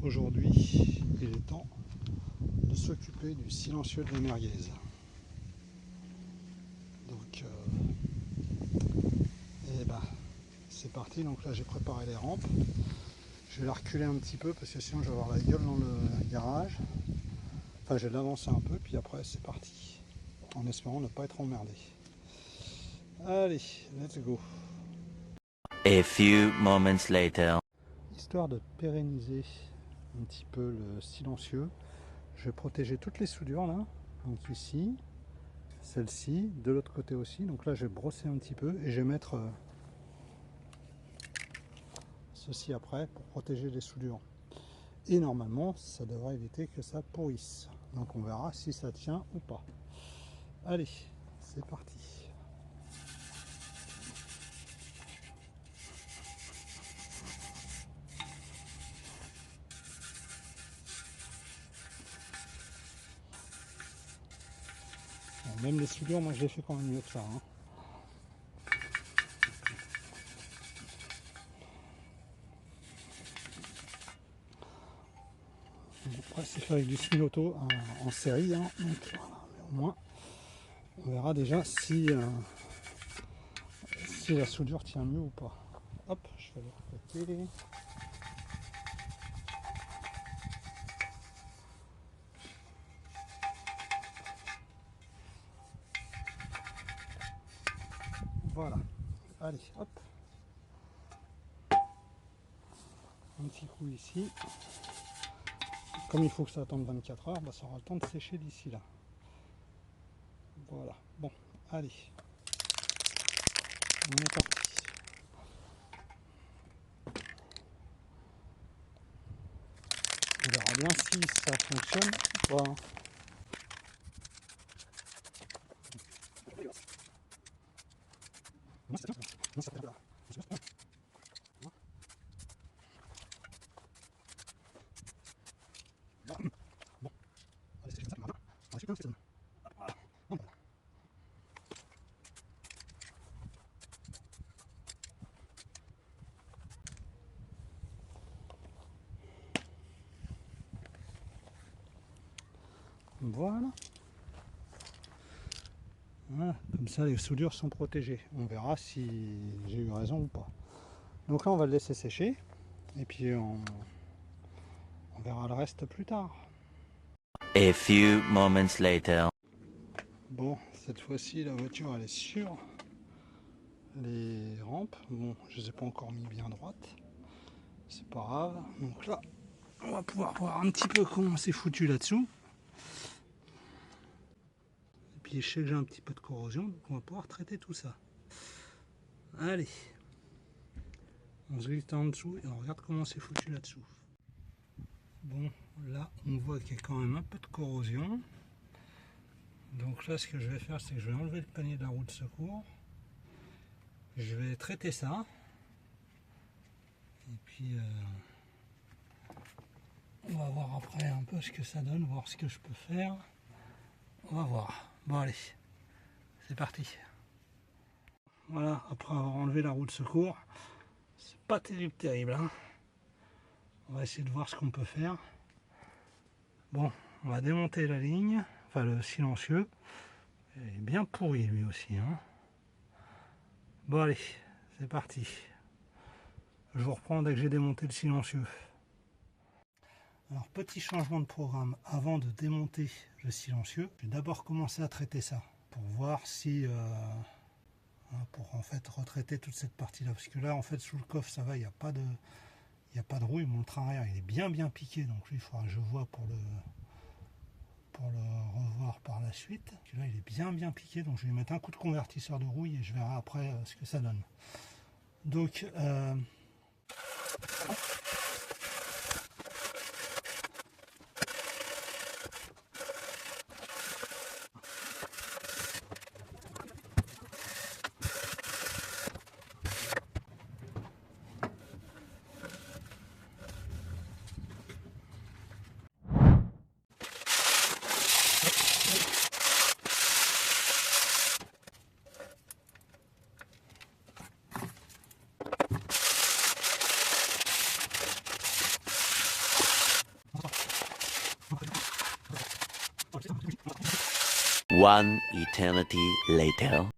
Aujourd'hui, il est temps de s'occuper du silencieux de la merguez. Donc, c'est parti. Donc là, j'ai préparé les rampes. Je vais la reculer un petit peu parce que sinon, je vais avoir la gueule dans le garage. Enfin, je vais l'avancer un peu, puis après, c'est parti. En espérant ne pas être emmerdé. Allez, let's go. A few moments later. Histoire de pérenniser un petit peu le silencieux, je vais protéger toutes les soudures là. Donc ici, celle-ci, de l'autre côté aussi. Donc là, je vais brosser un petit peu et je vais mettre ceci après pour protéger les soudures. Et normalement, ça devrait éviter que ça pourrisse. Donc on verra si ça tient ou pas. Allez, c'est parti. Bon, même les soudures, moi je les fais quand même mieux que ça. Hein. Après, c'est fait avec du Smil-Auto en série. Hein. Donc, voilà. Mais au moins, on verra déjà si la soudure tient mieux ou pas. Hop, je vais le côté. Voilà. Allez, hop. Un petit coup ici. Comme il faut que ça attende 24 heures, ça aura le temps de sécher d'ici là. Voilà. Bon, allez. On est parti. On verra bien si ça fonctionne ou pas. Voilà. Voilà. Comme ça, les soudures sont protégées. On verra si j'ai eu raison ou pas. Donc là, on va le laisser sécher. Et puis, on verra le reste plus tard. A few moments later. Bon, cette fois-ci, la voiture, elle est sur les rampes. Bon, je les ai pas encore mis bien droites. C'est pas grave. Donc là, on va pouvoir voir un petit peu comment c'est foutu là-dessous. Et puis, je sais que j'ai un petit peu de corrosion, donc on va pouvoir traiter tout ça. Allez. On se glisse en dessous et on regarde comment c'est foutu là-dessous. Bon, là, on voit qu'il y a quand même un peu de corrosion. Donc là, ce que je vais faire, c'est que je vais enlever le panier de la roue de secours. Je vais traiter ça. Et puis, on va voir après un peu ce que ça donne, voir ce que je peux faire. On va voir. Bon, allez, c'est parti. Voilà, après avoir enlevé la roue de secours, c'est pas terrible. Hein. On va essayer de voir ce qu'on peut faire. Bon, on va démonter la ligne, enfin le silencieux. Il est bien pourri lui aussi. Hein. Bon, allez, c'est parti. Je vous reprends dès que j'ai démonté le silencieux. Alors, petit changement de programme. Avant de démonter le silencieux, je vais d'abord commencer à traiter ça pour voir si... pour en fait retraiter toute cette partie-là. Parce que là, en fait, sous le coffre, ça va, il n'y a pas de rouille. Mon train arrière, il est bien piqué. Donc lui, il faudra que je vois pour le revoir par la suite. Là, il est bien piqué. Donc je vais mettre un coup de convertisseur de rouille et je verrai après ce que ça donne. Donc... One eternity later.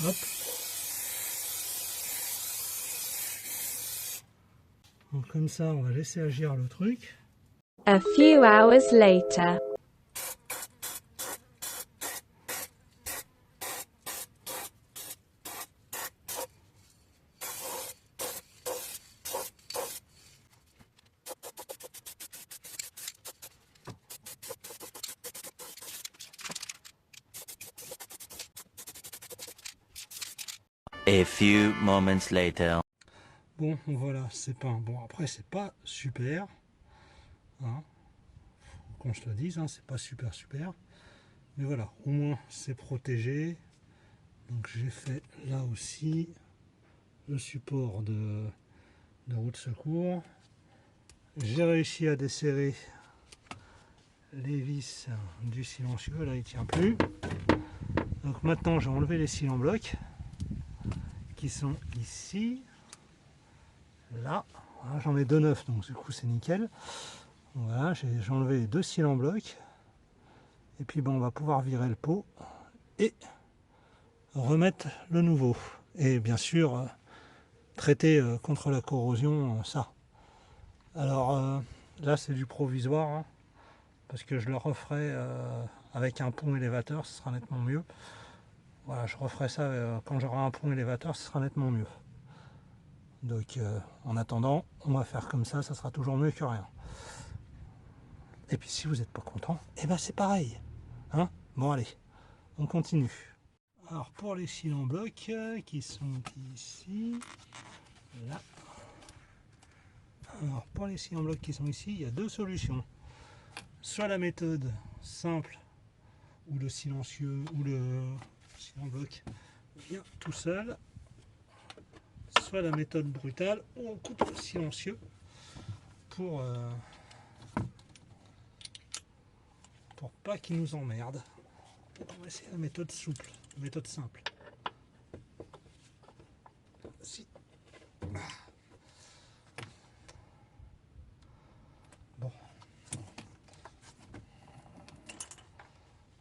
Hop. Donc comme ça, on va laisser agir le truc. A few hours later. A few moments later. Bon, voilà, c'est peint. Bon, après, c'est pas super. Hein. Faut qu'on se le dise, hein, c'est pas super super. Mais voilà, au moins, c'est protégé. Donc, j'ai fait là aussi le support de roue de secours. J'ai réussi à desserrer les vis du silencieux. Là, il tient plus. Donc, maintenant, j'ai enlevé les cils en bloc qui sont ici. Là, voilà, j'en ai 2 neufs, donc du coup c'est nickel. Voilà, j'ai enlevé les 2 cils en bloc. Et puis bon, on va pouvoir virer le pot et remettre le nouveau. Et bien sûr, traiter contre la corrosion, ça. Alors là, c'est du provisoire, hein, parce que je le referai avec un pont élévateur, ce sera nettement mieux. Voilà, je referai ça quand j'aurai un pont élévateur, ce sera nettement mieux. Donc en attendant, on va faire comme ça sera toujours mieux que rien. Et puis si vous n'êtes pas content, et ben c'est pareil. Hein, bon allez, on continue. Alors pour les cils en bloc qui sont ici, là. Alors pour les cils en bloc qui sont ici, il y a 2 solutions. Soit la méthode simple, où le silencieux, ou le cil en bloc vient tout seul. Soit la méthode brutale, où on coupe le silencieux pour pas qu'il nous emmerde. On va essayer la méthode souple, la méthode simple. Si. Bon.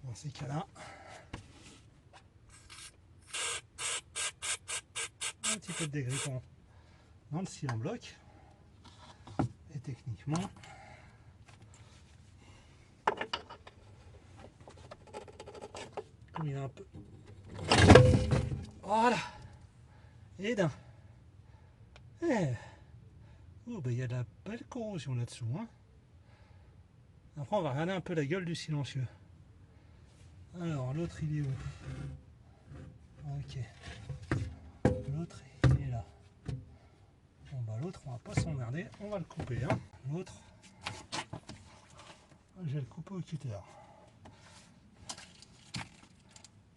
Dans ces cas-là, un petit peu de dégrippant dans le cil en bloc. Et techniquement, comme il est un peu... Voilà. Et d'un. Oh, ben, il y a de la belle corrosion là-dessous. Hein. Après, on va regarder un peu la gueule du silencieux. Alors, l'autre, il est où? Ok. L'autre, il est là. Bon, bah, l'autre, on va pas s'emmerder. On va le couper. Hein. L'autre, je vais le couper au cutter.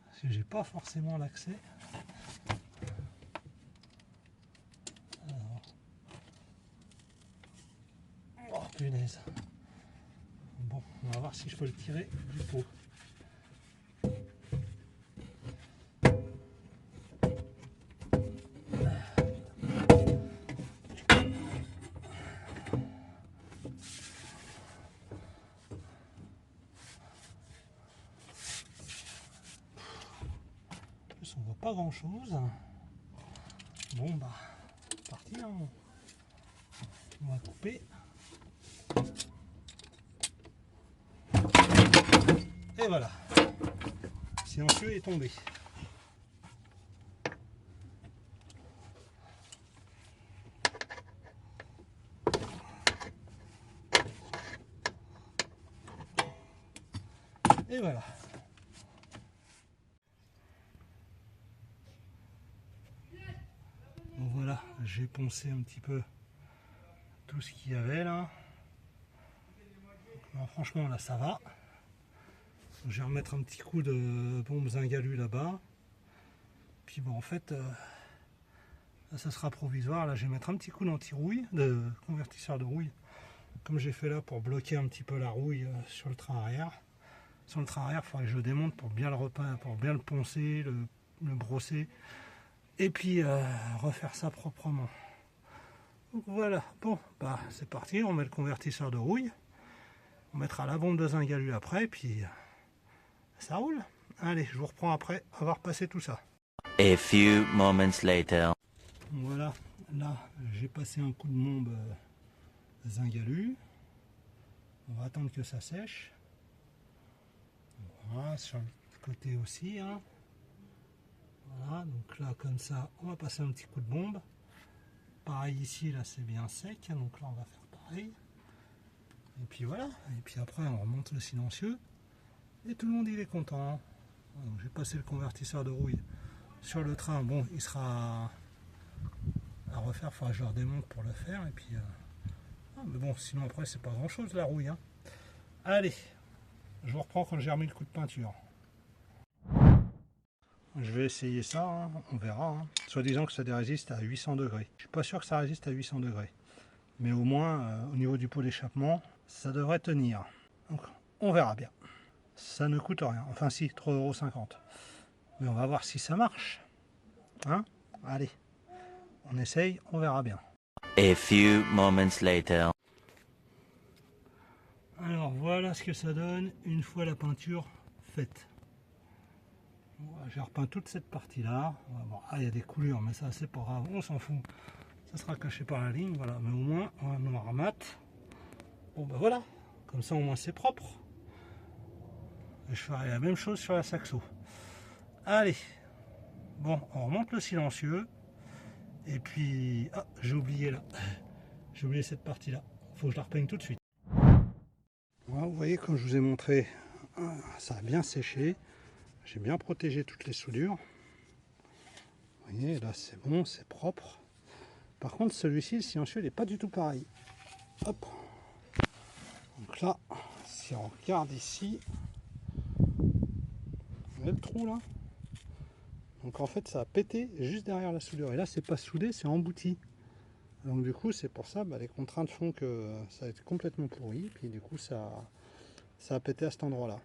Parce que j'ai pas forcément l'accès. Oh punaise. Bon, on va voir si je peux le tirer du pot. En plus, on voit pas grand chose. Bon, bah, c'est parti. Hein. On va couper. Et voilà. Le silencieux est tombé. Et voilà. Donc voilà, j'ai poncé un petit peu tout ce qu'il y avait là. Alors, franchement là ça va. Je vais remettre un petit coup de bombe Zingalu là-bas. Puis bon en fait là, ça sera provisoire. Là je vais mettre un petit coup d'anti-rouille, de convertisseur de rouille comme j'ai fait là pour bloquer un petit peu la rouille sur le train arrière. Sur le train arrière, il faudrait que je le démonte pour bien le repeindre, pour bien le poncer, le brosser. Et puis refaire ça proprement. Donc voilà, bon, bah c'est parti, on met le convertisseur de rouille. On mettra la bombe de Zingalu après, puis ça roule. Allez, je vous reprends après avoir passé tout ça. A few moments later. Voilà, là j'ai passé un coup de bombe Zingalu. On va attendre que ça sèche. Voilà, sur le côté aussi. Hein. Voilà, donc là comme ça, on va passer un petit coup de bombe. Pareil ici, là c'est bien sec, donc là on va faire pareil. Et puis voilà, et puis après on remonte le silencieux. Et tout le monde il est content. J'ai passé le convertisseur de rouille sur le train. Bon, il sera à refaire, il faudra que je le redémonte pour le faire. Et puis, mais bon, sinon après c'est pas grand chose la rouille. Hein. Allez, je vous reprends quand j'ai remis le coup de peinture. Je vais essayer ça, hein, on verra. Hein. Soit disant que ça résiste à 800 degrés. Je suis pas sûr que ça résiste à 800 degrés. Mais au moins, au niveau du pot d'échappement, ça devrait tenir. Donc, on verra bien. Ça ne coûte rien. Enfin si, 3,50 €. Mais on va voir si ça marche. Hein? Allez, on essaye, on verra bien. A few moments later. Alors voilà ce que ça donne une fois la peinture faite. J'ai repeint toute cette partie là. Bon, il y a des coulures, mais ça c'est pas grave, on s'en fout. Ça sera caché par la ligne, voilà. Mais au moins, on noir mat. Bon ben voilà, comme ça au moins c'est propre. Et je ferai la même chose sur la saxo. Allez, bon, on remonte le silencieux. Et puis, ah, j'ai oublié là. J'ai oublié cette partie là. Faut que je la repeigne tout de suite. Voilà, vous voyez, comme je vous ai montré, ça a bien séché. J'ai bien protégé toutes les soudures. Vous voyez, là c'est bon, c'est propre. Par contre, celui-ci, le silencieux, il n'est pas du tout pareil. Hop. Donc là, si on regarde ici, vous voyez le trou là? Donc en fait, ça a pété juste derrière la soudure. Et là, c'est pas soudé, c'est embouti. Donc du coup, c'est pour ça, les contraintes font que ça va être complètement pourri. Puis du coup, ça a pété à cet endroit-là.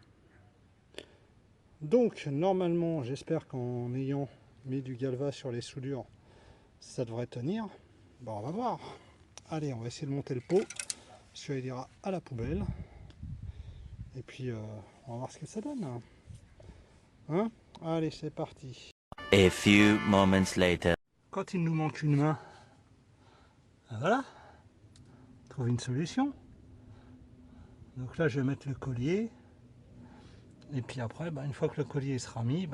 Donc normalement, j'espère qu'en ayant mis du galva sur les soudures, ça devrait tenir. Bon, on va voir. Allez, on va essayer de monter le pot. Celui-là, il ira à la poubelle. Et puis, on va voir ce que ça donne. Hein? Allez, c'est parti. A few moments later. Quand il nous manque une main, voilà, trouve une solution. Donc là, je vais mettre le collier. Et puis après, une fois que le collier sera mis,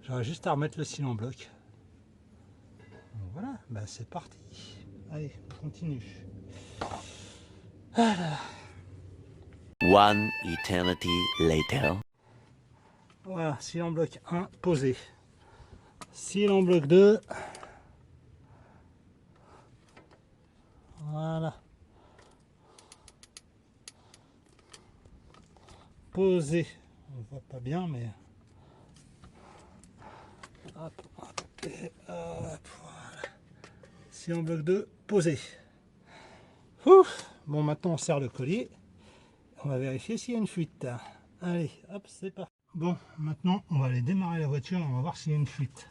j'aurai juste à remettre le cil en bloc. Donc voilà, c'est parti. Allez, on continue. Voilà. One eternity later. Voilà, cil en bloc 1, posé. Cil en bloc 2. Voilà. Posé. On voit pas bien, mais... Hop, hop, et hop, voilà. Cil en bloc 2, posé. Ouf. Bon, maintenant on serre le collier. On va vérifier s'il y a une fuite. Allez, hop, c'est parti. Bon, maintenant on va aller démarrer la voiture et on va voir s'il y a une fuite.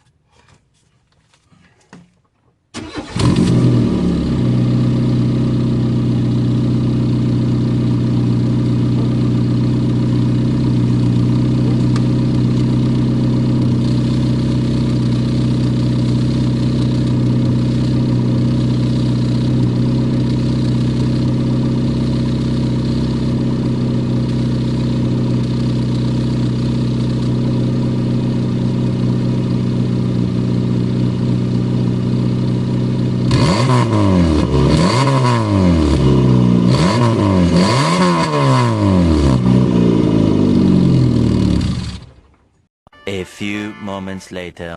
A few moments later.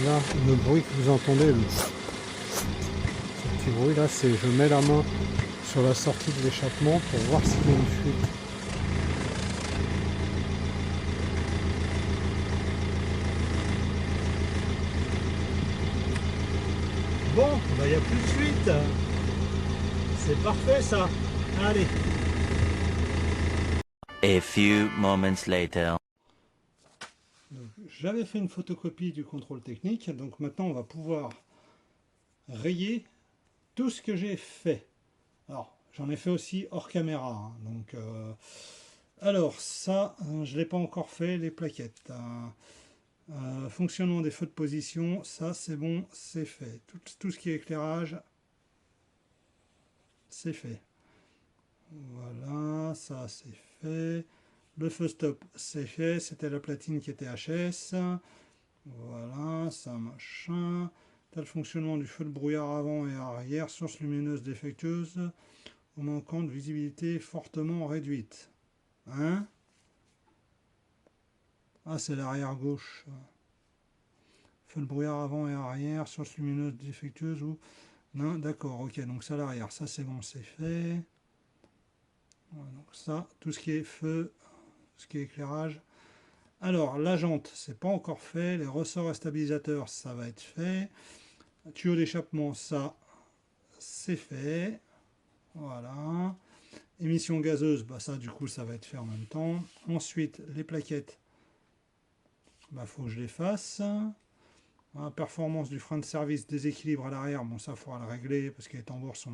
Là, le bruit que vous entendez, ce petit bruit là, c'est je mets la main sur la sortie de l'échappement pour voir s'il y a une fuite. Bon, il n'y a plus de fuite. C'est parfait ça. Allez. A few moments later. J'avais fait une photocopie du contrôle technique, donc maintenant on va pouvoir rayer tout ce que j'ai fait. Alors, j'en ai fait aussi hors caméra, hein, donc alors ça, je ne l'ai pas encore fait, les plaquettes. Fonctionnement des feux de position, ça c'est bon, c'est fait. Tout ce qui est éclairage, c'est fait. Voilà, ça c'est fait. Le feu stop, c'est fait. C'était la platine qui était HS. Voilà, ça machin. Tel fonctionnement du feu de brouillard avant et arrière, source lumineuse défectueuse, au manquant de visibilité fortement réduite. Hein? Ah, c'est l'arrière gauche. Feu de brouillard avant et arrière, source lumineuse défectueuse ou... Non, d'accord, ok, donc ça l'arrière, ça c'est bon, c'est fait. Voilà, donc ça, tout ce qui est feu, ce qui est éclairage. Alors, la jante, c'est pas encore fait. Les ressorts et stabilisateurs, ça va être fait. Tuyau d'échappement, ça, c'est fait. Voilà. Émission gazeuse, bah ça, du coup, ça va être fait en même temps. Ensuite, les plaquettes, bah, faut que je les fasse. Voilà, performance du frein de service, déséquilibre à l'arrière, bon, ça, il faudra le régler parce que les tambours sont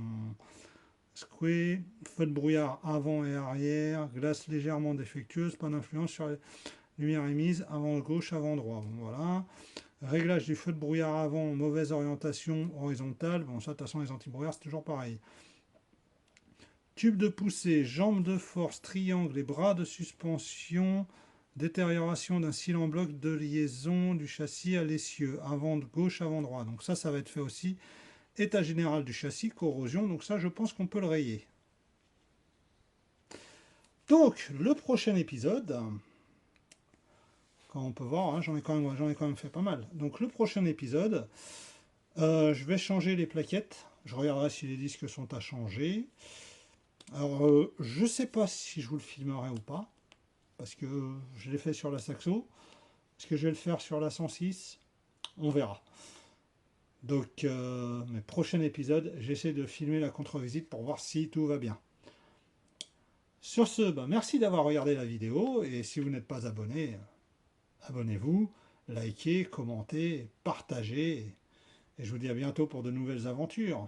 squés. Feu de brouillard avant et arrière. Glace légèrement défectueuse, pas d'influence sur les lumières émises, avant gauche, avant droit. Bon, voilà. Réglage du feu de brouillard avant, mauvaise orientation horizontale. Bon, ça, de toute façon, les antibrouillards, c'est toujours pareil. Tube de poussée, jambes de force, triangle et bras de suspension. Détérioration d'un cil en bloc de liaison du châssis à l'essieu. Avant de gauche, avant droit. Donc ça, ça va être fait aussi. État général du châssis, corrosion. Donc ça, je pense qu'on peut le rayer. Donc, le prochain épisode... Quand on peut voir, hein, j'en ai quand même fait pas mal. Donc le prochain épisode, je vais changer les plaquettes. Je regarderai si les disques sont à changer. Alors, je ne sais pas si je vous le filmerai ou pas, parce que je l'ai fait sur la Saxo. Est-ce que je vais le faire sur la 106? On verra. Donc, mes prochains épisodes, j'essaie de filmer la contre-visite pour voir si tout va bien. Sur ce, merci d'avoir regardé la vidéo, et si vous n'êtes pas abonné, abonnez-vous, likez, commentez, partagez, et je vous dis à bientôt pour de nouvelles aventures.